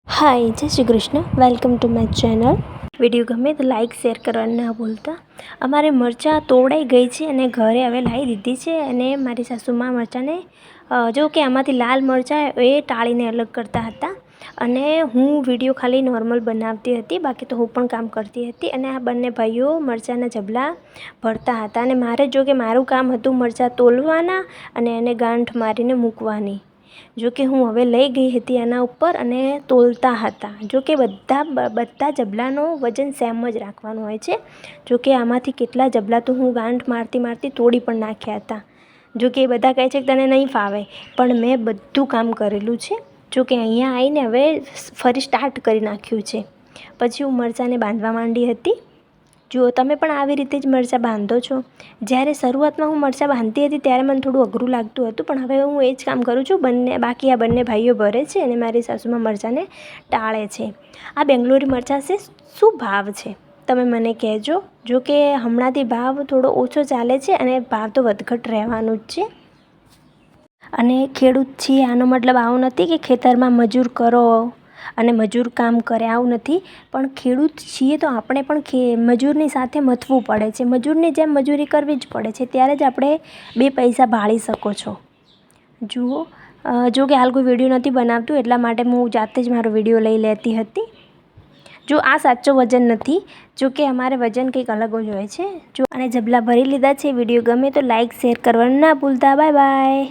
हाय जय Shri Krishna welcome to my channel. Video गमे तो लाइक शेर करवाने ना भूलता। अमारे मरचा तोड़ाई गई है अने घरे हवे लाई दीधी है अने मारी सासूमा मरचाने जो कि आमांथी लाल मरचा ए टाळीने अलग करता हता अने हूँ विडियो खाली नॉर्मल बनावती हती, बाकी तो हूँ पण काम करती हती। अने आ बंने भाईओ मरचाना जबला भरता हता अने मारे जो कि मारुं काम हतुं मरचा तोलवाना अने एने गांठ मारीने मूकवानी। जो कि हूँ हवे लई गई थी आना उपर अने तोलता हता। जो कि बधा जबलानो वजन सेम ज राखवानुं होय छे। जो कि आमांथी केटला जबला तो हूँ गांठ मारती मारती तोड़ी पण नाख्या हता। जो कि बधा कहे छे के तने नहीं फावे पण मैं बधुं काम करेलुं छे। जो कि अहींया आवीने हवे फरी स्टार्ट करी नाख्युं छे। पछी हूँ मरचाने बांधवा मांडी हती। जो तमे पण आवी रीते ज मरचा बांधो छो। ज्यारे शरूआत में हूँ मरचा बांधती हती त्यारे मने थोड़ुं अघरुं लागतुं हतुं, पण हवे हूँ ए ज काम करूँ छुं। बाकी आ बंने भाईओ भरे छे अने मारी सासूमां मरचाने टाळे छे। आ बेंगलोरी मरचा छे, शुं भाव छे तमे मने कहेजो। जो कि हमणांथी भाव थोड़ो ओछो चाले छे अने भाव तो वधघट रहेवानुं ज छे। अने खेडूत छीए आनो मतलब आवुं नथी कि खेतरमां मजूर करो अने मजूर काम करे, आवुं नथी। पण खेडूत छीए तो आपणे पण मजूरनी साथे मथवुं पड़े छे। मजूरनी जेम मजूरी करवी ज पड़े छे त्यारे ज आपणे बे पैसा भाળી शको छो। जुओ जो कि हाल कोई विडियो नथी बनावतुं એટલા માટે હું જાતે જ મારો વિડીયો લઈ લેતી હતી। जो आ साचो वजन नहीं, जो कि अमारे वजन कंईक अलग ज होय छे। जो आने जबला भरी लीधा छे। विडियो गमे तो लाइक शेर करवानुं ना भूलता। Bye bye.